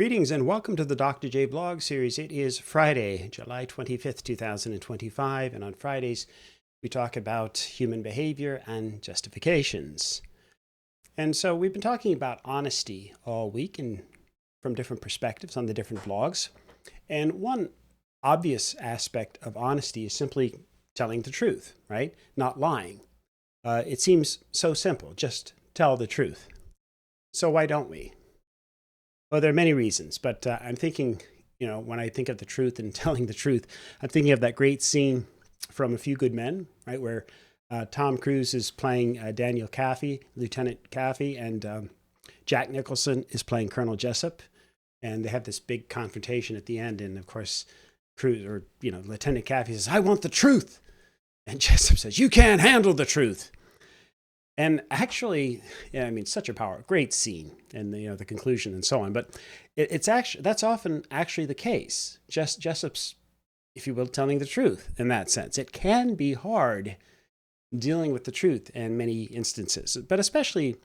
Greetings and welcome to the Dr. J blog series. It is Friday, July 25th, 2025, and on Fridays we talk about human behavior and justifications. And so we've been talking about honesty all week and from different perspectives on the different blogs. And one obvious aspect of honesty is simply telling the truth, right? Not lying. It seems so simple, just tell the truth. So why don't we? Well, there are many reasons, but I'm thinking, when I think of the truth and telling the truth, I'm thinking of that great scene from A Few Good Men, right, where Tom Cruise is playing Daniel Kaffee, Lieutenant Kaffee, and Jack Nicholson is playing Colonel Jessup, and they have this big confrontation at the end, and of course, Lieutenant Kaffee says, "I want the truth," and Jessup says, "You can't handle the truth." And actually, such a great scene, and the conclusion and so on. But that's often actually the case. Jessup's, if you will, telling the truth in that sense. It can be hard dealing with the truth in many instances, but especially,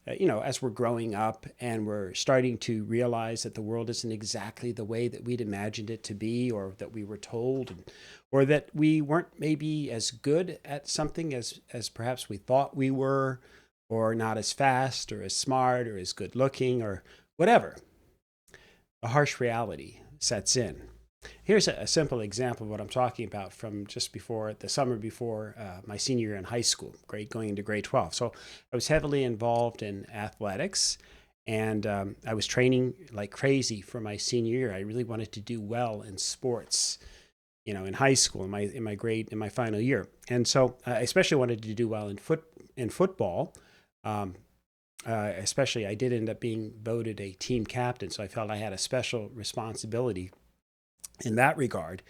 as we're growing up and we're starting to realize that the world isn't exactly the way that we'd imagined it to be, or that we were told, or that we weren't maybe as good at something as perhaps we thought we were, or not as fast or as smart or as good looking or whatever. A harsh reality sets in. Here's a simple example of what I'm talking about from just before the summer before my senior year in high school, going into grade 12. So I was heavily involved in athletics, and I was training like crazy for my senior year. I really wanted to do well in sports, in high school, in my final year. And so I especially wanted to do well in football. Especially, I did end up being voted a team captain, so I felt I had a special responsibility in that regard.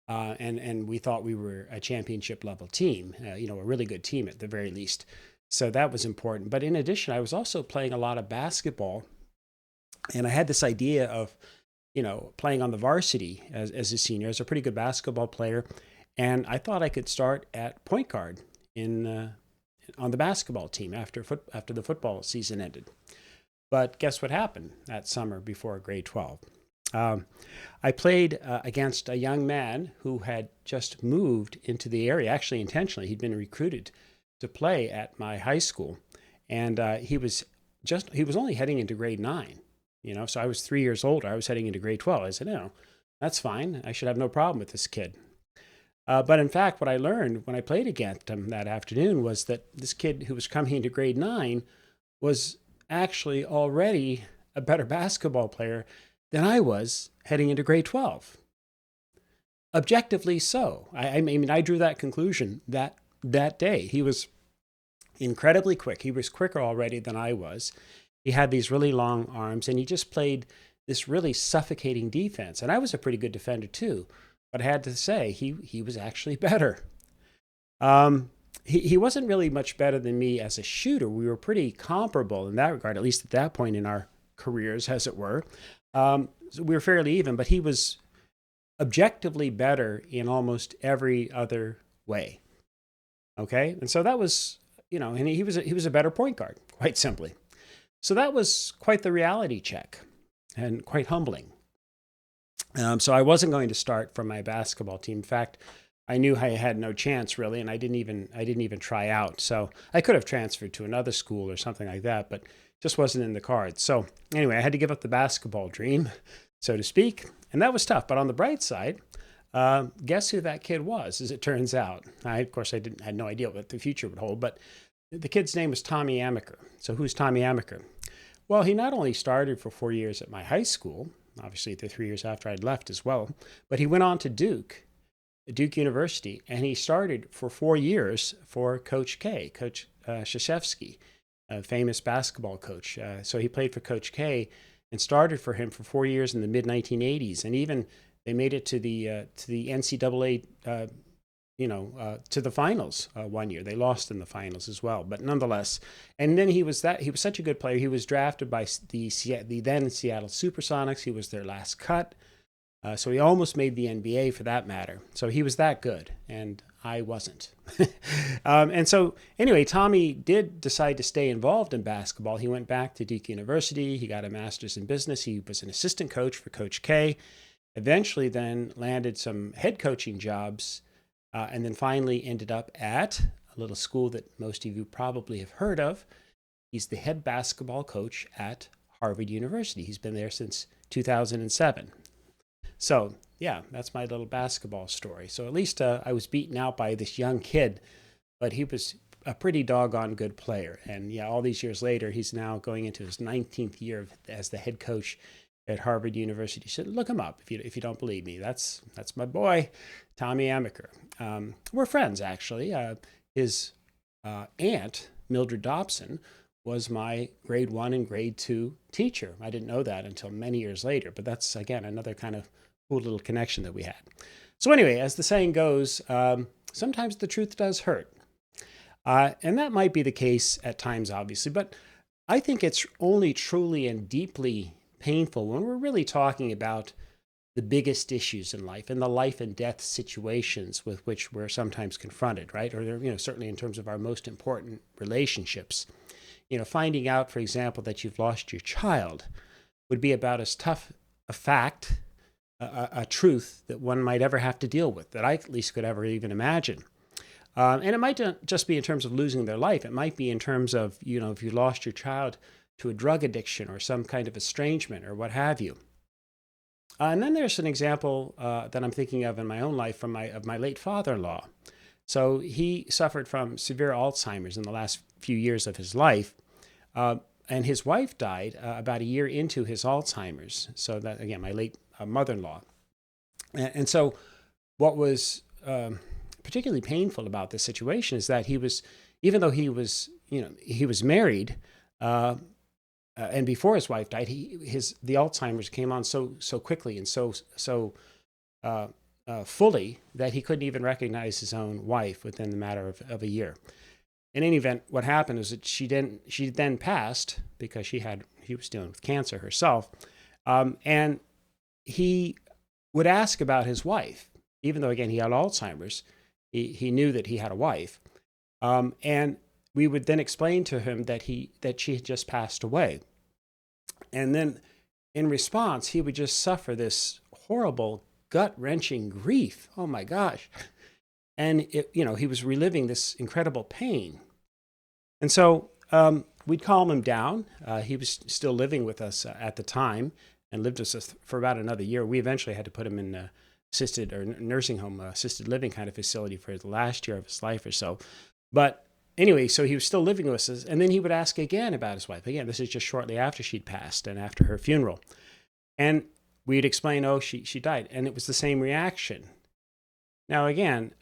And we thought we were a championship level team, a really good team at the very least. So that was important. But in addition, I was also playing a lot of basketball, and I had this idea of, playing on the varsity as a senior, as a pretty good basketball player. And I thought I could start at point guard on the basketball team after the football season ended. But guess what happened that summer before grade 12? I played against a young man who had just moved into the area, actually intentionally. He'd been recruited to play at my high school, and he was only heading into grade 9, so I was 3 years older. I was heading into grade 12. I said, no, that's fine. I should have no problem with this kid. But in fact, what I learned when I played against him that afternoon was that this kid who was coming into grade 9 was actually already a better basketball player than I was heading into grade 12. Objectively so. I drew that conclusion that day. He was incredibly quick. He was quicker already than I was. He had these really long arms, and he just played this really suffocating defense. And I was a pretty good defender too, but I had to say he was actually better. He wasn't really much better than me as a shooter. We were pretty comparable in that regard, at least at that point in our careers, as it were. So we were fairly even, but he was objectively better in almost every other way. Okay, and so that was, and he was a better point guard, quite simply. So that was quite the reality check, and quite humbling. So I wasn't going to start from my basketball team. In fact, I knew I had no chance really, and I didn't even try out. So I could have transferred to another school or something like that, but just wasn't in the cards. So anyway, I had to give up the basketball dream, so to speak, and that was tough. But on the bright side, guess who that kid was, as it turns out. Of course, I had no idea what the future would hold, but the kid's name was Tommy Amaker. So who's Tommy Amaker? Well, he not only started for 4 years at my high school, obviously the 3 years after I'd left as well, but he went on to Duke University, and he started for 4 years for Coach K, Coach Krzyzewski, a famous basketball coach. So he played for Coach K and started for him for 4 years in the mid-1980s, and even they made it to the NCAA, to the finals 1 year. They lost in the finals as well, but nonetheless. And then he was such a good player. He was drafted by the then Seattle Supersonics. He was their last cut. So he almost made the NBA for that matter. So he was that good. And I wasn't. And so anyway, Tommy did decide to stay involved in basketball. He went back to Duke University. He got a master's in business. He was an assistant coach for Coach K. Eventually then landed some head coaching jobs, and then finally ended up at a little school that most of you probably have heard of. He's the head basketball coach at Harvard University. He's been there since 2007. So yeah, that's my little basketball story. So at least I was beaten out by this young kid, but he was a pretty doggone good player. And yeah, all these years later, he's now going into his 19th year as the head coach at Harvard University. So look him up if you don't believe me. That's my boy, Tommy Amaker. We're friends, actually. His aunt, Mildred Dobson, was my grade 1 and grade 2 teacher. I didn't know that until many years later, but that's, again, another kind of cool little connection that we had. So anyway, as the saying goes, sometimes the truth does hurt. And that might be the case at times, obviously, but I think it's only truly and deeply painful when we're really talking about the biggest issues in life and the life and death situations with which we're sometimes confronted, right? Or, certainly in terms of our most important relationships. Finding out, for example, that you've lost your child would be about as tough a fact, a truth that one might ever have to deal with, that I at least could ever even imagine. And it might not just be in terms of losing their life. It might be in terms of, if you lost your child to a drug addiction or some kind of estrangement or what have you. And then there's an example that I'm thinking of in my own life of my late father-in-law. So he suffered from severe Alzheimer's in the last few years of his life. And his wife died about a year into his Alzheimer's. So that, again, my late mother-in-law. And so what was particularly painful about this situation is that even though he was married, and before his wife died, the Alzheimer's came on so quickly and so fully that he couldn't even recognize his own wife within the matter of a year. In any event, what happened is that she then passed because she was dealing with cancer herself, and he would ask about his wife, even though again he had Alzheimer's. He knew that he had a wife, and we would then explain to him that she had just passed away, and then in response he would just suffer this horrible gut-wrenching grief. Oh my gosh. And he was reliving this incredible pain. And so we'd calm him down. He was still living with us at the time and lived with us for about another year. We eventually had to put him in assisted or nursing home, assisted living kind of facility for the last year of his life or so. But anyway, so he was still living with us. And then he would ask again about his wife. Again, this is just shortly after she'd passed and after her funeral. And we'd explain, oh, she died. And it was the same reaction. Now, again,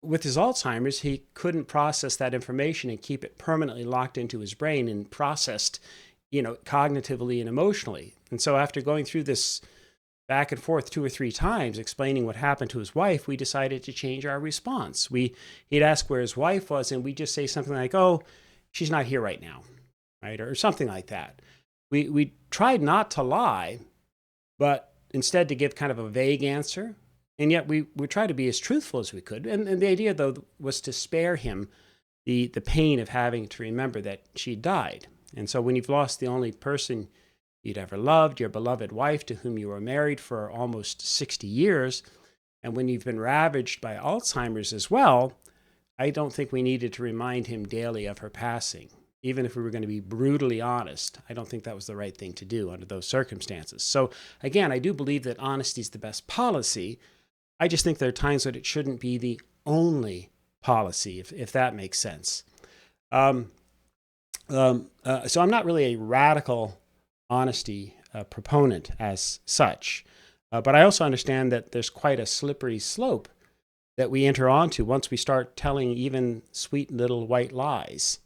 with his Alzheimer's, he couldn't process that information and keep it permanently locked into his brain and processed, cognitively and emotionally. And so after going through this back and forth 2 or 3 times, explaining what happened to his wife, we decided to change our response. He'd ask where his wife was, and we'd just say something like, oh, she's not here right now, right? Or something like that. We tried not to lie, but instead to give kind of a vague answer. And yet we tried to be as truthful as we could. And the idea, though, was to spare him the pain of having to remember that she died. And so when you've lost the only person you'd ever loved, your beloved wife to whom you were married for almost 60 years, and when you've been ravaged by Alzheimer's as well, I don't think we needed to remind him daily of her passing. Even if we were going to be brutally honest, I don't think that was the right thing to do under those circumstances. So again, I do believe that honesty is the best policy. I just think there are times that it shouldn't be the only policy, if that makes sense. So I'm not really a radical honesty proponent as such, but I also understand that there's quite a slippery slope that we enter onto once we start telling even sweet little white lies.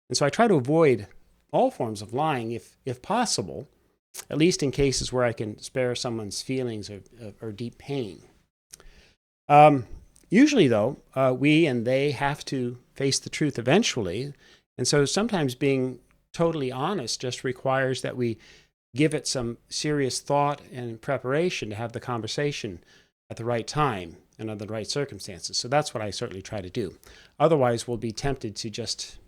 And so I try to avoid all forms of lying if possible, at least in cases where I can spare someone's feelings or deep pain. Usually, though, we and they have to face the truth eventually. And so sometimes being totally honest just requires that we give it some serious thought and preparation to have the conversation at the right time. and under the right circumstances. So that's what I certainly try to do. Otherwise, we'll be tempted to just,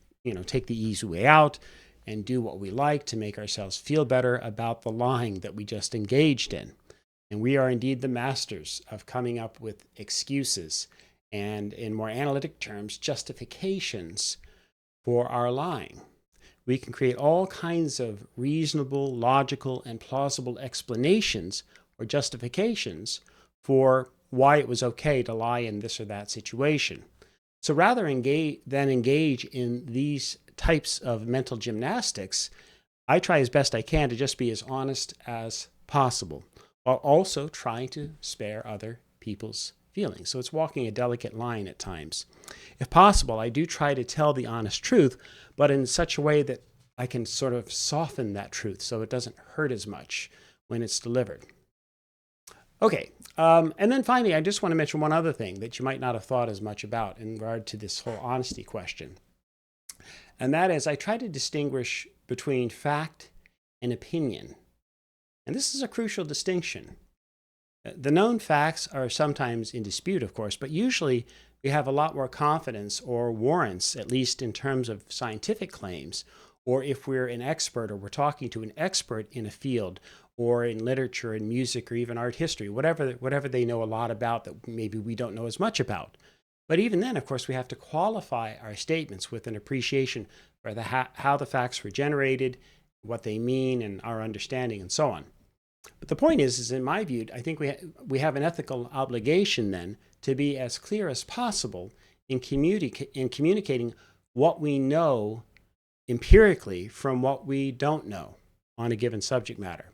take the easy way out and do what we like to make ourselves feel better about the lying that we just engaged in. And we are indeed the masters of coming up with excuses and, in more analytic terms, justifications for our lying. We can create all kinds of reasonable, logical, and plausible explanations or justifications for why it was okay to lie in this or that situation. So rather than engage in these types of mental gymnastics, I try as best I can to just be as honest as possible, while also trying to spare other people's feelings. So it's walking a delicate line at times. If possible, I do try to tell the honest truth, but in such a way that I can sort of soften that truth so it doesn't hurt as much when it's delivered. Okay, and then finally, I just want to mention one other thing that you might not have thought as much about in regard to this whole honesty question. And that is, I try to distinguish between fact and opinion. And this is a crucial distinction. The known facts are sometimes in dispute, of course, but usually we have a lot more confidence or warrants, at least in terms of scientific claims, or if we're an expert or we're talking to an expert in a field or in literature and music or even art history, whatever they know a lot about that maybe we don't know as much about. But even then, of course, we have to qualify our statements with an appreciation for how the facts were generated, what they mean, and our understanding, and so on. But the point is in my view, I think we have an ethical obligation then to be as clear as possible in communicating what we know empirically from what we don't know on a given subject matter.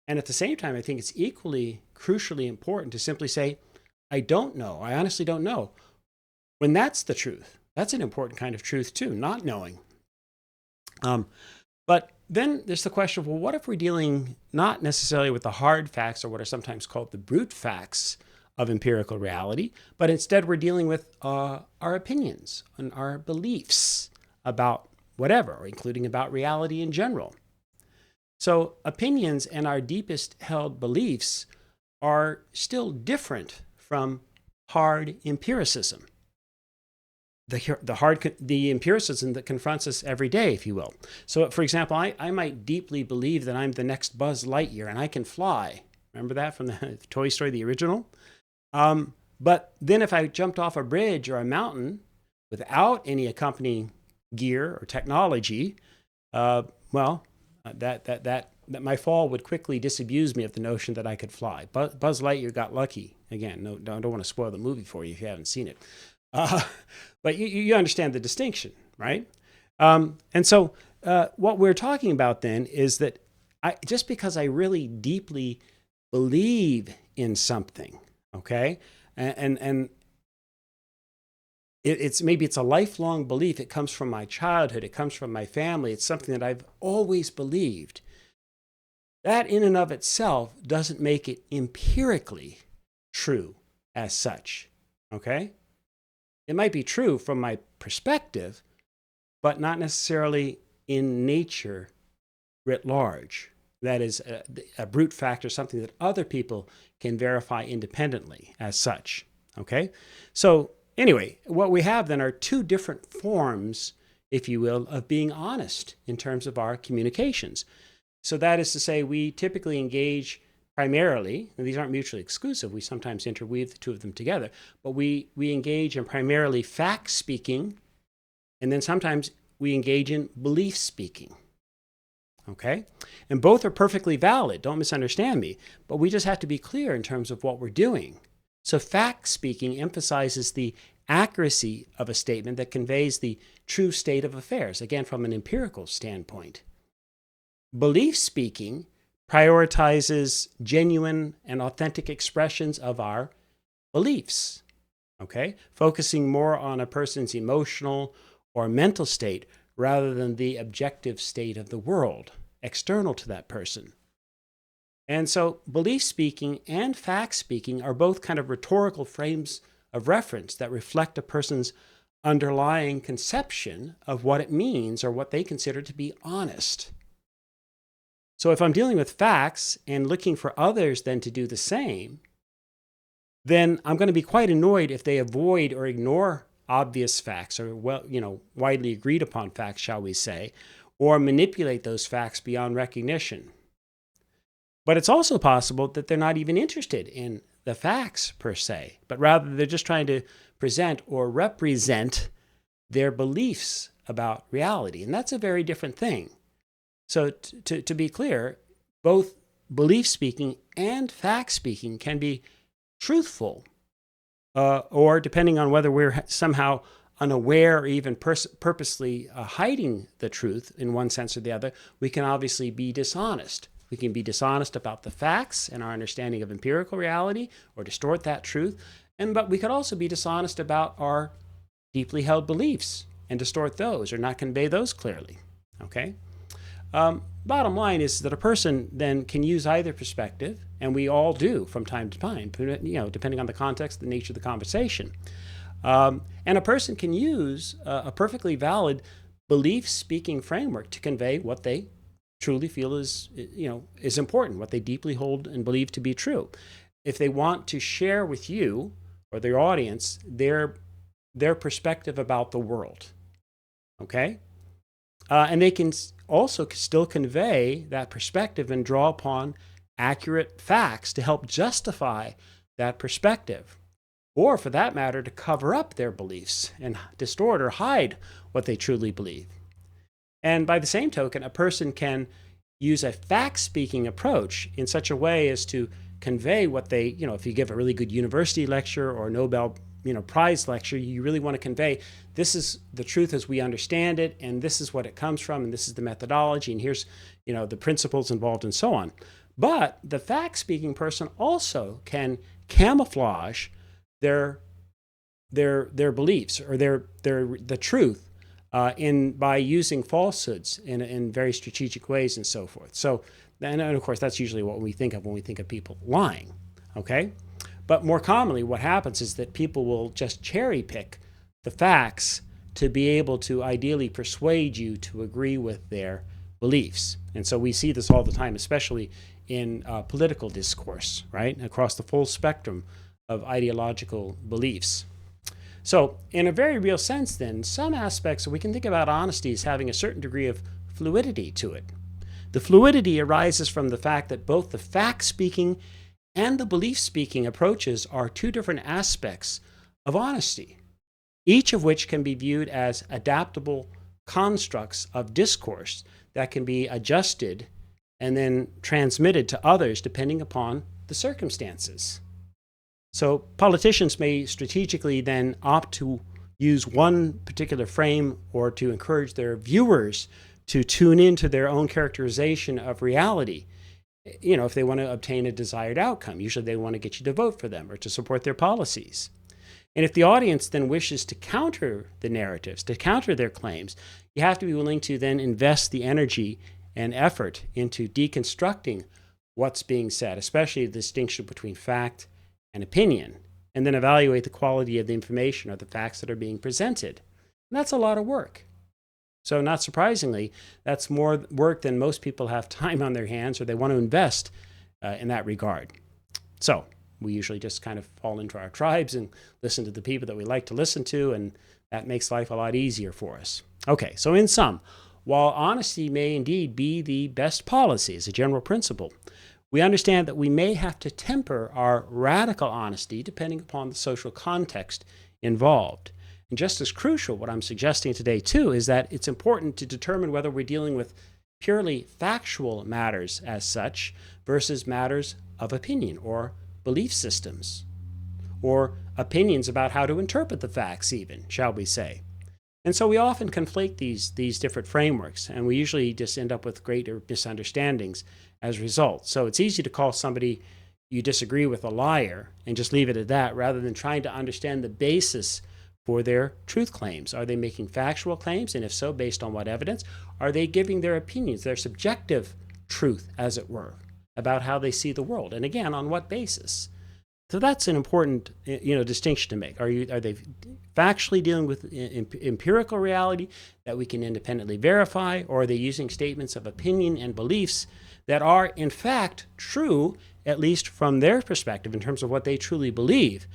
And at the same time, I think it's equally crucially important to simply say, I don't know. I honestly don't know. When that's the truth, that's an important kind of truth too, not knowing. But then there's the question of, well, what if we're dealing not necessarily with the hard facts or what are sometimes called the brute facts of empirical reality, but instead we're dealing with our opinions and our beliefs about whatever, or including about reality in general. So opinions and our deepest held beliefs are still different from hard empiricism. The empiricism that confronts us every day, if you will. So, for example, I might deeply believe that I'm the next Buzz Lightyear and I can fly. Remember that from the Toy Story, the original? But then if I jumped off a bridge or a mountain without any accompanying gear or technology, that my fall would quickly disabuse me of the notion that I could fly. Buzz Lightyear got lucky. Again, no, don't want to spoil the movie for you if you haven't seen it. But you understand the distinction, right? And so what we're talking about then is that just because I really deeply believe in something, okay, and maybe it's a lifelong belief. It comes from my childhood. It comes from my family. It's something that I've always believed. That in and of itself doesn't make it empirically true as such, okay? It might be true from my perspective, but not necessarily in nature writ large. That is a brute fact or something that other people can verify independently as such, okay? So anyway, what we have then are two different forms, if you will, of being honest in terms of our communications. So that is to say, we typically engage primarily, and these aren't mutually exclusive, we sometimes interweave the two of them together, but we engage in primarily fact speaking, and then sometimes we engage in belief speaking. Okay? And both are perfectly valid, don't misunderstand me, but we just have to be clear in terms of what we're doing. So fact speaking emphasizes the accuracy of a statement that conveys the true state of affairs, again, from an empirical standpoint. Belief speaking prioritizes genuine and authentic expressions of our beliefs, okay? Focusing more on a person's emotional or mental state rather than the objective state of the world external to that person. And so belief speaking and fact speaking are both kind of rhetorical frames of reference that reflect a person's underlying conception of what it means or what they consider to be honest. So if I'm dealing with facts and looking for others then to do the same, then I'm going to be quite annoyed if they avoid or ignore obvious facts or widely agreed upon facts, shall we say, or manipulate those facts beyond recognition. But it's also possible that they're not even interested in the facts per se, but rather they're just trying to present or represent their beliefs about reality. And that's a very different thing. So to be clear, both belief speaking and fact speaking can be truthful, or depending on whether we're somehow unaware or even purposely hiding the truth in one sense or the other, we can obviously be dishonest. We can be dishonest about the facts and our understanding of empirical reality or distort that truth. But we could also be dishonest about our deeply held beliefs and distort those or not convey those clearly. Okay? Bottom line is that a person then can use either perspective, and we all do from time to time, depending on the context, the nature of the conversation. And a person can use a perfectly valid belief-speaking framework to convey what they truly feel is important, what they deeply hold and believe to be true. If they want to share with you or their audience their perspective about the world, okay? And they can also still convey that perspective and draw upon accurate facts to help justify that perspective, or for that matter, to cover up their beliefs and distort or hide what they truly believe. And by the same token, a person can use a fact-speaking approach in such a way as to convey what they, if you give a really good university lecture or Nobel Prize lecture, you really want to convey this is the truth as we understand it, and this is what it comes from, and this is the methodology, and here's the principles involved, and so on. But the fact-speaking person also can camouflage their beliefs or the truth by using falsehoods in very strategic ways and so forth. So, and of course, that's usually what we think of when we think of people lying. Okay. But more commonly, what happens is that people will just cherry pick the facts to be able to ideally persuade you to agree with their beliefs. And so we see this all the time, especially in political discourse, right? Across the full spectrum of ideological beliefs. So in a very real sense, then, some aspects, we can think about honesty as having a certain degree of fluidity to it. The fluidity arises from the fact that both the fact-speaking and the belief-speaking approaches are two different aspects of honesty, each of which can be viewed as adaptable constructs of discourse that can be adjusted and then transmitted to others depending upon the circumstances. So politicians may strategically then opt to use one particular frame or to encourage their viewers to tune into their own characterization of reality, if they want to obtain a desired outcome. Usually they want to get you to vote for them or to support their policies. And if the audience then wishes to counter the narratives, to counter their claims, you have to be willing to then invest the energy and effort into deconstructing what's being said, especially the distinction between fact and opinion, and then evaluate the quality of the information or the facts that are being presented. And that's a lot of work. So not surprisingly, that's more work than most people have time on their hands or they want to invest in that regard. So we usually just kind of fall into our tribes and listen to the people that we like to listen to, and that makes life a lot easier for us. Okay, so in sum, while honesty may indeed be the best policy as a general principle, we understand that we may have to temper our radical honesty depending upon the social context involved. And just as crucial, what I'm suggesting today too is that it's important to determine whether we're dealing with purely factual matters as such versus matters of opinion or belief systems, or opinions about how to interpret the facts even, shall we say. And so we often conflate these different frameworks, and we usually just end up with greater misunderstandings as a result. So it's easy to call somebody you disagree with a liar and just leave it at that, rather than trying to understand the basis for their truth claims. Are they making factual claims? And if so, based on what evidence? Are they giving their opinions, their subjective truth, as it were, about how they see the world? And again, on what basis? So that's an important distinction to make. Are they factually dealing with empirical reality that we can independently verify, or are they using statements of opinion and beliefs that are in fact true at least from their perspective in terms of what they truly believe.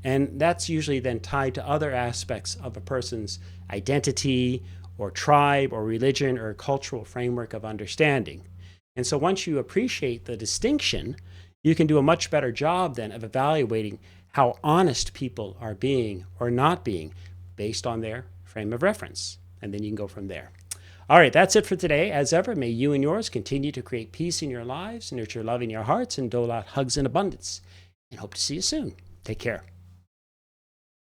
And that's usually then tied to other aspects of a person's identity or tribe or religion or cultural framework of understanding. And so once you appreciate the distinction, you can do a much better job then of evaluating how honest people are being or not being based on their frame of reference. And then you can go from there. All right, that's it for today. As ever, may you and yours continue to create peace in your lives, nurture love in your hearts, and dole out hugs in abundance. And hope to see you soon. Take care.